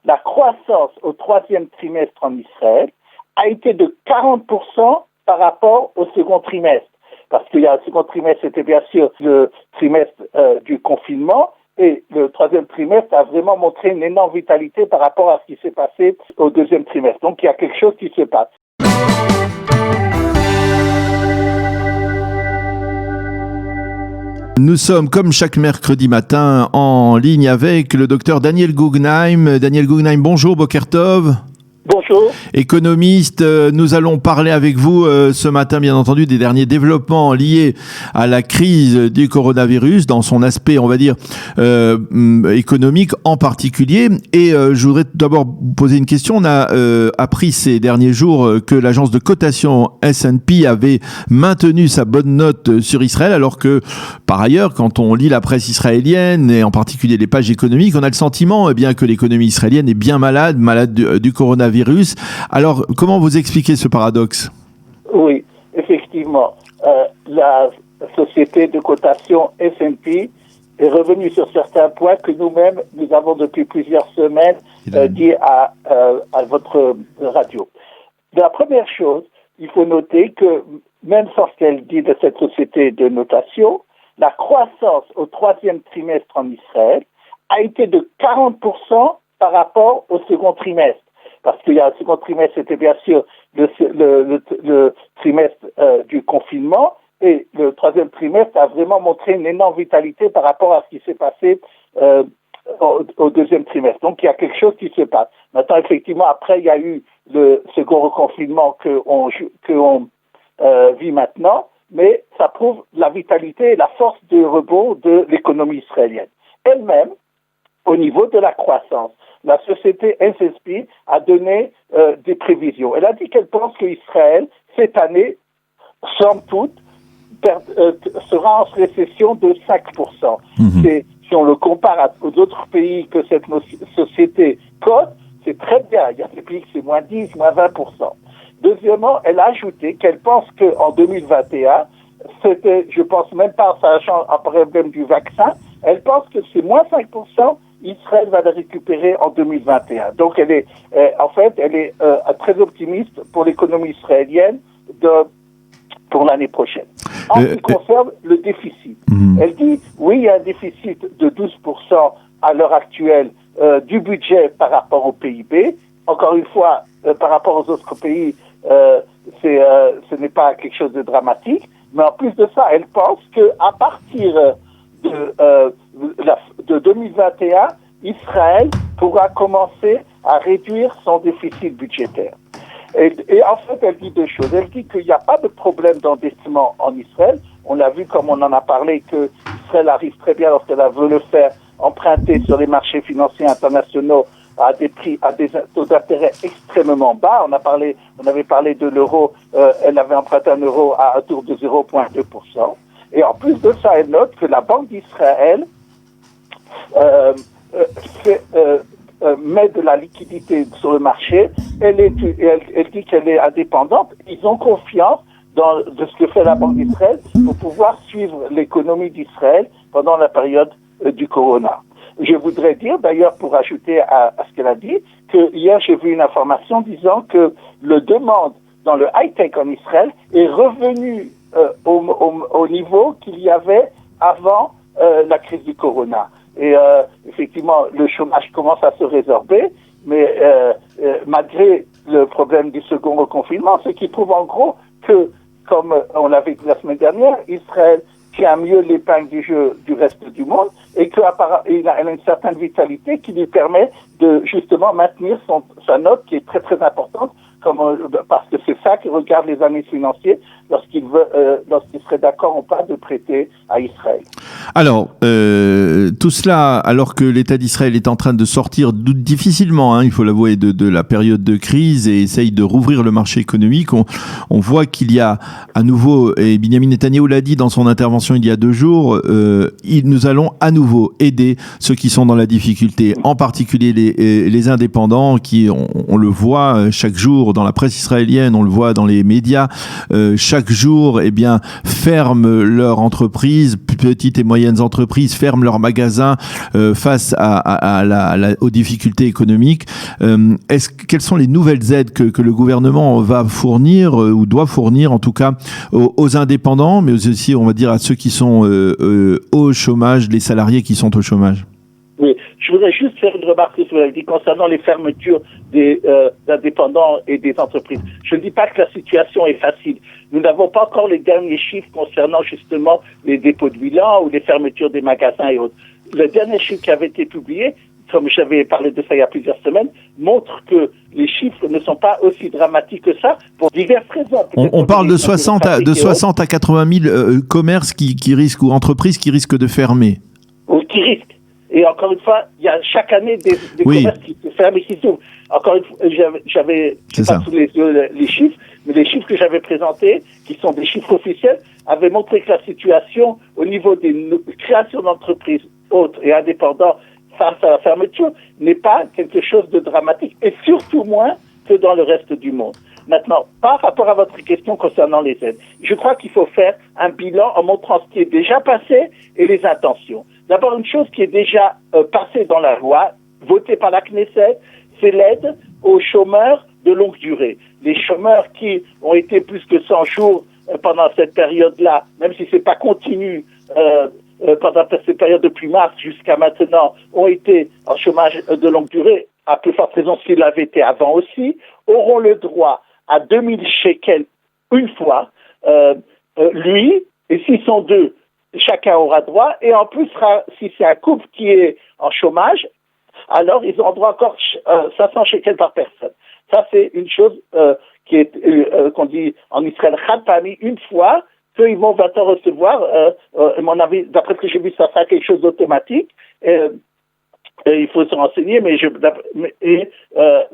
la croissance au troisième trimestre en Israël a été de 40% par rapport au second trimestre. Parce qu'il y a le second trimestre, c'était bien sûr le trimestre du confinement, et le troisième trimestre a vraiment montré une énorme vitalité par rapport à ce qui s'est passé au deuxième trimestre. Donc il y a quelque chose qui se passe. Nous sommes, comme chaque mercredi matin, en ligne avec le docteur Daniel Guggenheim. Daniel Guggenheim, bonjour, Boker Tov. Bonjour. Économiste, nous allons parler avec vous ce matin, bien entendu, des derniers développements liés à la crise du coronavirus, dans son aspect, on va dire, économique en particulier. Et je voudrais d'abord vous poser une question. On a appris ces derniers jours que l'agence de cotation S&P avait maintenu sa bonne note sur Israël, alors que, par ailleurs, quand on lit la presse israélienne, et en particulier les pages économiques, on a le sentiment que l'économie israélienne est bien malade du coronavirus. Alors, comment vous expliquez ce paradoxe? Oui, effectivement. La société de cotation S&P est revenue sur certains points que nous-mêmes, nous avons depuis plusieurs semaines dit à votre radio. La première chose, il faut noter que, même sans ce qu'elle dit de cette société de notation, la croissance au troisième trimestre en Israël a été de 40% par rapport au second trimestre. Parce qu'il y a le second trimestre, c'était bien sûr le trimestre du confinement, et le troisième trimestre a vraiment montré une énorme vitalité par rapport à ce qui s'est passé au deuxième trimestre. Donc il y a quelque chose qui se passe. Maintenant, effectivement, après, il y a eu le second reconfinement qu'on vit maintenant, mais ça prouve la vitalité et la force de rebond de l'économie israélienne. Elle-même, au niveau de la croissance, la société S&P a donné des prévisions. Elle a dit qu'elle pense qu'Israël, cette année, somme toute, sera en récession de 5%. Si on le compare aux autres pays que cette société cote, c'est très bien. Il y a des pays que c'est moins 10, moins 20%. Deuxièmement, elle a ajouté qu'elle pense qu'en 2021, c'était, je pense même pas sachant un problème du vaccin, elle pense que c'est moins 5%, Israël va le récupérer en 2021. Donc elle est, elle est très optimiste pour l'économie israélienne pour l'année prochaine. En ce qui concerne le déficit, elle dit, oui, il y a un déficit de 12% à l'heure actuelle du budget par rapport au PIB. Encore une fois, par rapport aux autres pays, ce n'est pas quelque chose de dramatique. Mais en plus de ça, elle pense qu'à partir de 2021, Israël pourra commencer à réduire son déficit budgétaire. Et en fait, elle dit deux choses. Elle dit qu'il n'y a pas de problème d'endettement en Israël. On l'a vu, comme on en a parlé, que Israël arrive très bien lorsqu'elle veut le faire, emprunter sur les marchés financiers internationaux à des prix, à des taux d'intérêt extrêmement bas. On avait parlé de l'euro, elle avait emprunté un euro à un tour de 0,2%. Et en plus de ça, elle note que la Banque d'Israël met de la liquidité sur le marché. Elle dit qu'elle est indépendante. Ils ont confiance de ce que fait la Banque d'Israël pour pouvoir suivre l'économie d'Israël pendant la période du corona. Je voudrais dire, d'ailleurs, pour ajouter à ce qu'elle a dit, que hier j'ai vu une information disant que le demande dans le high-tech en Israël est revenu au niveau qu'il y avait avant la crise du corona. Et effectivement, le chômage commence à se résorber, mais malgré le problème du second reconfinement, ce qui prouve en gros que, comme on l'avait dit la semaine dernière, Israël tient mieux l'épingle du jeu du reste du monde et qu'elle a une certaine vitalité qui lui permet de justement maintenir sa note qui est très très importante, parce que c'est ça que regardent les analystes financiers lorsqu'ils seraient d'accord ou pas de prêter à Israël. Alors, tout cela, alors que l'État d'Israël est en train de sortir difficilement, il faut l'avouer, de la période de crise et essaye de rouvrir le marché économique, on voit qu'il y a à nouveau, et Benjamin Netanyahou l'a dit dans son intervention il y a 2 jours, nous allons à nouveau aider ceux qui sont dans la difficulté, en particulier les indépendants qui, on le voit chaque jour dans la presse israélienne, on le voit dans les médias, chaque jour, ferment leur entreprise, petite et moyennes entreprises ferment leurs magasins face aux difficultés économiques. Quelles sont les nouvelles aides que le gouvernement va fournir ou doit fournir en tout cas aux indépendants, mais aussi, on va dire, à ceux qui sont au chômage, les salariés qui sont au chômage? Oui, je voudrais juste faire une remarque sur ce que vous avez dit concernant les fermetures des indépendants et des entreprises. Je ne dis pas que la situation est facile. Nous n'avons pas encore les derniers chiffres concernant justement les dépôts de bilan ou les fermetures des magasins et autres. Le dernier chiffre qui avait été publié, comme j'avais parlé de ça il y a plusieurs semaines, montre que les chiffres ne sont pas aussi dramatiques que ça pour diverses raisons. On parle de 60 à 80 000 commerces qui risquent, ou entreprises qui risquent de fermer. Ou qui risquent. Et encore une fois, il y a chaque année des commerces qui se ferment et qui s'ouvrent. Encore une fois, j'avais pas sous les yeux les chiffres, mais les chiffres que j'avais présentés, qui sont des chiffres officiels, avaient montré que la situation au niveau des créations d'entreprises autres et indépendants face à la fermeture n'est pas quelque chose de dramatique, et surtout moins que dans le reste du monde. Maintenant, par rapport à votre question concernant les aides, je crois qu'il faut faire un bilan en montrant ce qui est déjà passé et les intentions. D'abord, une chose qui est déjà passée dans la loi, votée par la Knesset, c'est l'aide aux chômeurs de longue durée. Les chômeurs qui ont été plus que 100 jours pendant cette période-là, même si c'est pas continu, pendant cette période depuis mars jusqu'à maintenant, ont été en chômage de longue durée, à plus forte raison s'ils l'avaient été avant aussi, auront le droit à 2000 shekels une fois, lui, et s'ils sont deux, chacun aura droit, et en plus, si c'est un couple qui est en chômage, alors ils auront droit encore 500 shekels par personne. Ça, c'est une chose qui est, qu'on dit en Israël, Chad-Pami, une fois, qu'ils vont maintenant recevoir, à mon avis, d'après ce que j'ai vu, ça sera quelque chose d'automatique. Il faut se renseigner,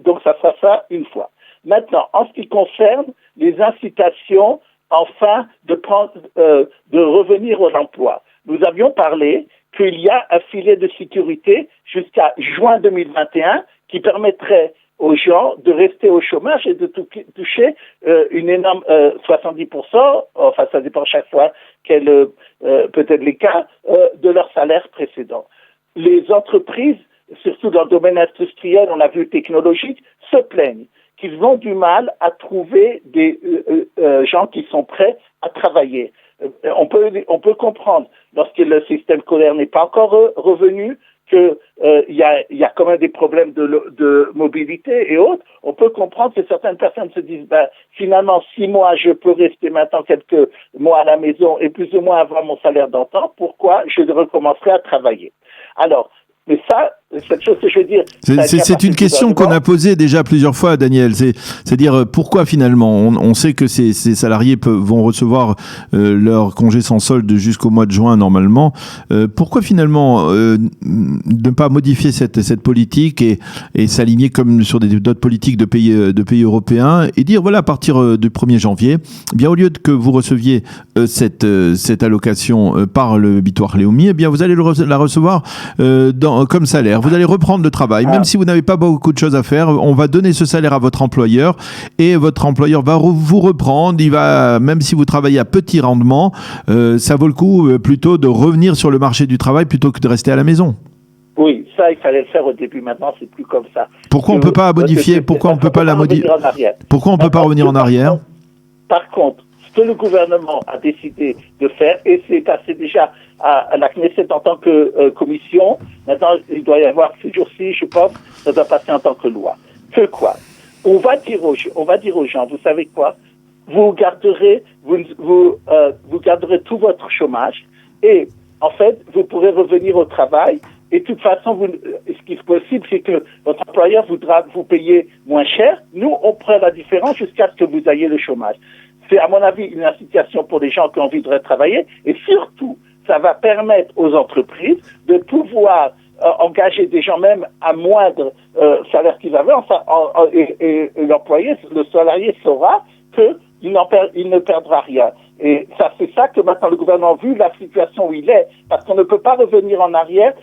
donc ça sera ça une fois. Maintenant, en ce qui concerne les incitations, enfin, de revenir au emploi. Nous avions parlé qu'il y a un filet de sécurité jusqu'à juin 2021 qui permettrait aux gens de rester au chômage et de toucher une énorme 70%, enfin ça dépend chaque fois peut-être les cas, de leur salaire précédent. Les entreprises, surtout dans le domaine industriel, on a vu technologique, se plaignent qu'ils ont du mal à trouver des gens qui sont prêts à travailler. On peut comprendre, lorsque le système scolaire n'est pas encore revenu, que il y a quand même des problèmes de mobilité et autres. On peut comprendre que certaines personnes se disent, finalement, 6 mois, je peux rester maintenant quelques mois à la maison et plus ou moins avoir mon salaire d'antan. Pourquoi je recommencerai à travailler? Alors, mais ça, cette chose que je veux dire... C'est une question qu'on a posée déjà plusieurs fois, Daniel. C'est-à-dire, pourquoi finalement on sait que ces salariés vont recevoir leur congé sans solde jusqu'au mois de juin normalement. Pourquoi finalement ne pas modifier cette politique et s'aligner comme sur d'autres politiques de pays européens et dire, voilà, à partir du 1er janvier, eh bien, au lieu que vous receviez cette allocation par le Bitoire Léomi, eh bien, vous allez la recevoir comme salaire. Vous allez reprendre le travail, même si vous n'avez pas beaucoup de choses à faire. On va donner ce salaire à votre employeur et votre employeur va vous reprendre. Il va, même si vous travaillez à petit rendement, ça vaut le coup plutôt de revenir sur le marché du travail plutôt que de rester à la maison. Oui, ça, il fallait le faire au début. Maintenant, c'est plus comme ça. Pourquoi on ne peut pas modifier? Pourquoi on ne peut pas la modifier? Pourquoi on ne peut pas revenir en arrière? Par contre, ce que le gouvernement a décidé de faire, et c'est passé déjà à la Knesset en tant que commission, maintenant il doit y avoir ce jour-ci, je pense, ça doit passer en tant que loi. Que quoi? On va dire aux gens, vous savez quoi? Vous garderez tout votre chômage et en fait, vous pourrez revenir au travail. Et de toute façon, ce qui est possible, c'est que votre employeur voudra vous payer moins cher. Nous, on prend la différence jusqu'à ce que vous ayez le chômage. C'est, à mon avis, une incitation pour les gens qui ont envie de travailler. Et surtout, ça va permettre aux entreprises de pouvoir engager des gens même à moindre salaire qu'ils avaient. Enfin, et l'employé, le salarié saura qu'il ne perdra rien. Et ça, c'est ça que maintenant le gouvernement, vu la situation où il est, parce qu'on ne peut pas revenir en arrière.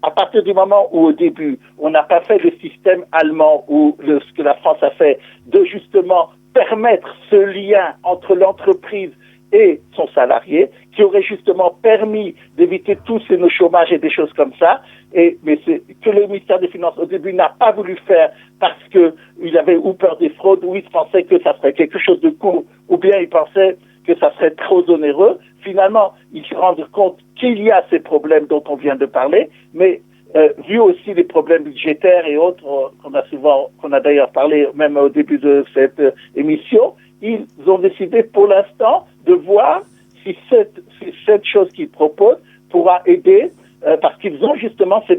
À partir du moment où, au début, on n'a pas fait le système allemand ou ce que la France a fait, de justement permettre ce lien entre l'entreprise et son salarié, qui qui aurait justement permis d'éviter tous ces nos chômages et des choses comme ça. Mais c'est que le ministère des Finances au début n'a pas voulu faire parce que il avait ou peur des fraudes, ou il pensait que ça serait quelque chose de court, ou bien il pensait que ça serait trop onéreux. Finalement, il s'est rendu compte qu'il y a ces problèmes dont on vient de parler, mais vu aussi les problèmes budgétaires et autres qu'on a d'ailleurs parlé même au début de cette émission, ils ont décidé pour l'instant de voir si cette chose qu'ils proposent pourra aider, parce qu'ils ont justement ces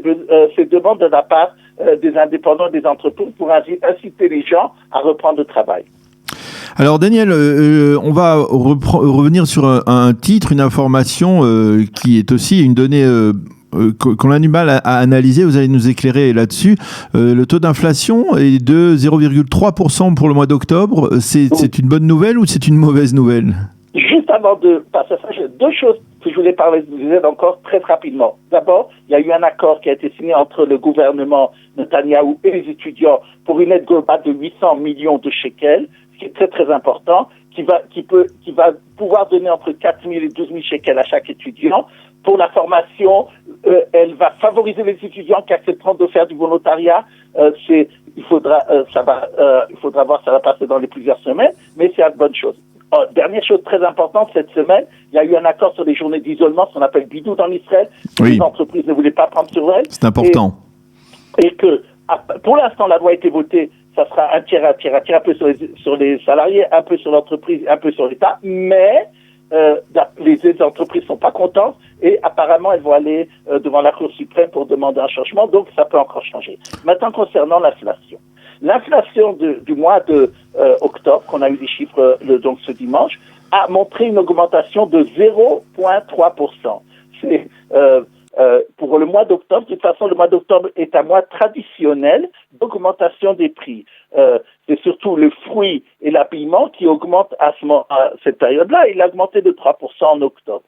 demandes de la part des indépendants, des entreprises, pour inciter les gens à reprendre le travail. Alors Daniel, on va revenir sur un titre, une information qui est aussi une donnée qu'on a du mal à analyser. Vous allez nous éclairer là-dessus. Le taux d'inflation est de 0,3% pour le mois d'octobre. C'est une bonne nouvelle ou c'est une mauvaise nouvelle? Juste avant de passer à ça, j'ai deux choses que je voulais parler encore très rapidement. D'abord, il y a eu un accord qui a été signé entre le gouvernement Netanyahou et les étudiants pour une aide globale de 800 millions de shekels, ce qui est très très important, qui va pouvoir donner entre 4 000 et 12 000 shekels à chaque étudiant. Pour la formation, elle va favoriser les étudiants qui accepteront de faire du volontariat. Il faudra voir, ça va passer dans les plusieurs semaines, mais c'est une bonne chose. Dernière chose très importante, cette semaine, il y a eu un accord sur les journées d'isolement, ce qu'on appelle bidou en Israël. Oui. Les entreprises ne voulaient pas prendre sur elles. C'est important. Et que, pour l'instant, la loi a été votée, ça sera un tiers, un peu sur les salariés, un peu sur l'entreprise, un peu sur l'État, mais les entreprises sont pas contentes et apparemment elles vont aller devant la Cour suprême pour demander un changement, donc ça peut encore changer. Maintenant, concernant l'inflation. L'inflation du mois de octobre, qu'on a eu des chiffres donc ce dimanche, a montré une augmentation de 0,3%. C'est pour le mois d'octobre. De toute façon, le mois d'octobre est un mois traditionnel d'augmentation des prix. C'est surtout le fruit et l'habillement qui augmentent à cette période-là. Il a augmenté de 3% en octobre.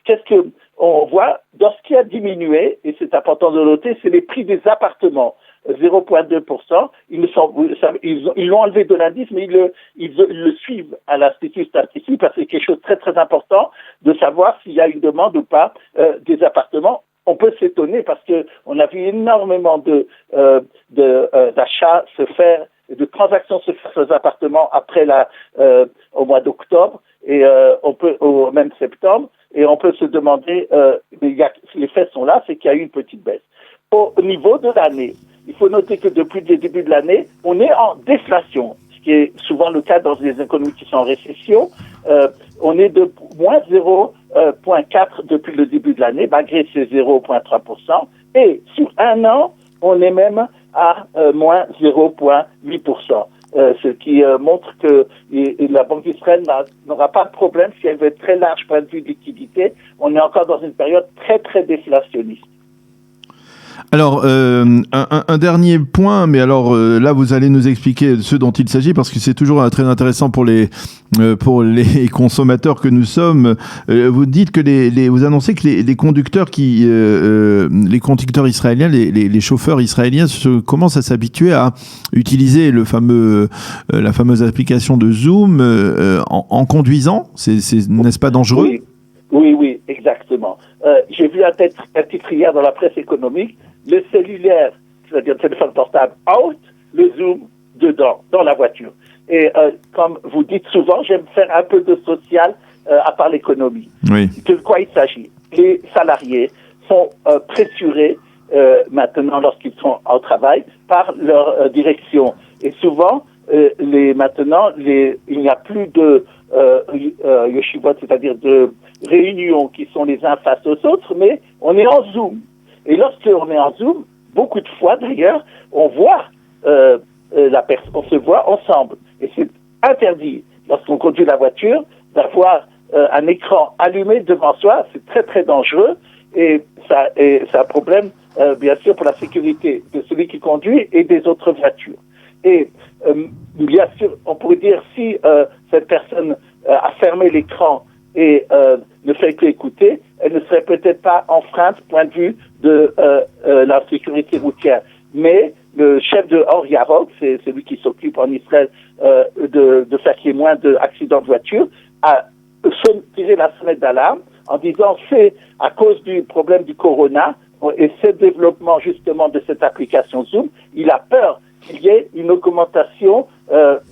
Qu'est-ce que on voit? Dans ce qui a diminué, et c'est important de noter, c'est les prix des appartements. 0,2%. Ils l'ont enlevé de l'indice, mais ils le suivent à l'Institut statistique parce que c'est quelque chose de très très important de savoir s'il y a une demande ou pas des appartements. On peut s'étonner parce que on a vu énormément d'achats se faire, de transactions se faire sur les appartements après au mois d'octobre et au même septembre, et on peut se demander, les faits sont là, c'est qu'il y a eu une petite baisse. Au niveau de l'année, il faut noter que depuis le début de l'année, on est en déflation, ce qui est souvent le cas dans les économies qui sont en récession. On est de moins 0,4 depuis le début de l'année, malgré ces 0,3%. Et sur un an, on est même à moins 0,8%. Ce qui montre que la Banque d'Israël n'aura pas de problème si elle veut être très large point de vue de liquidité. On est encore dans une période très, très déflationniste. Alors, un dernier point, mais alors là, vous allez nous expliquer ce dont il s'agit, parce que c'est toujours très intéressant pour les consommateurs que nous sommes. Vous dites que vous annoncez que les conducteurs les conducteurs israéliens, les chauffeurs israéliens commencent à s'habituer à utiliser la fameuse application de Zoom en conduisant. N'est-ce pas dangereux? Oui, exactement. J'ai vu un titre hier dans la presse économique, le cellulaire, c'est-à-dire le téléphone portable out, le Zoom dedans, dans la voiture. Et comme vous dites souvent, j'aime faire un peu de social à part l'économie. Oui. De quoi il s'agit? Les salariés sont pressurés maintenant lorsqu'ils sont au travail par leur direction. Et souvent, maintenant, il n'y a plus de yeshivot, c'est-à-dire de réunions qui sont les uns face aux autres, mais on est en Zoom. Et lorsqu'on est en Zoom, beaucoup de fois d'ailleurs, on voit on se voit ensemble. Et c'est interdit, lorsqu'on conduit la voiture, d'avoir un écran allumé devant soi. C'est très très dangereux et c'est un problème, bien sûr, pour la sécurité de celui qui conduit et des autres voitures. Et bien sûr, on pourrait dire si cette personne a fermé l'écran et ne fait qu'écouter, elle ne serait peut-être pas enfreinte point de vue de la sécurité routière. Mais le chef de Or Yarok, c'est celui qui s'occupe en Israël de faire qu'il y ait moins d'accidents de voiture, a tiré la sonnette d'alarme en disant c'est à cause du problème du corona et ce développement justement de cette application Zoom, il a peur qu'il y ait une augmentation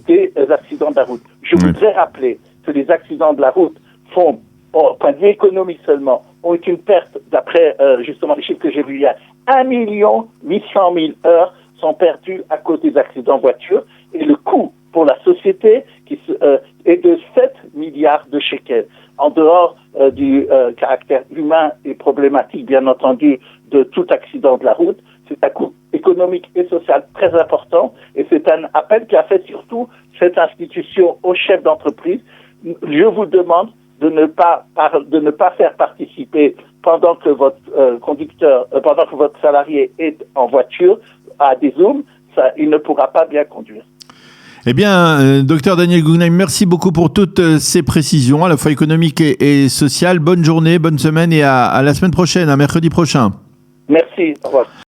des accidents de la route. Je voudrais rappeler que les accidents de la route font, au point de vue économique seulement, ont une perte, d'après justement les chiffres que j'ai vus hier, 1 800 000 heures sont perdues à cause des accidents de voiture, et le coût pour la société est de 7 milliards de shekels. En dehors du caractère humain et problématique, bien entendu, de tout accident de la route, c'est un coût économique et social très important, et c'est un appel qu'a fait surtout cette institution aux chefs d'entreprise. Je vous demande de ne pas faire participer pendant que votre pendant que votre salarié est en voiture à des Zooms, il ne pourra pas bien conduire. Eh bien, docteur Daniel Guggenheim, merci beaucoup pour toutes ces précisions, à la fois économiques et sociales. Bonne journée, bonne semaine et à la semaine prochaine, à mercredi prochain. Merci, au revoir.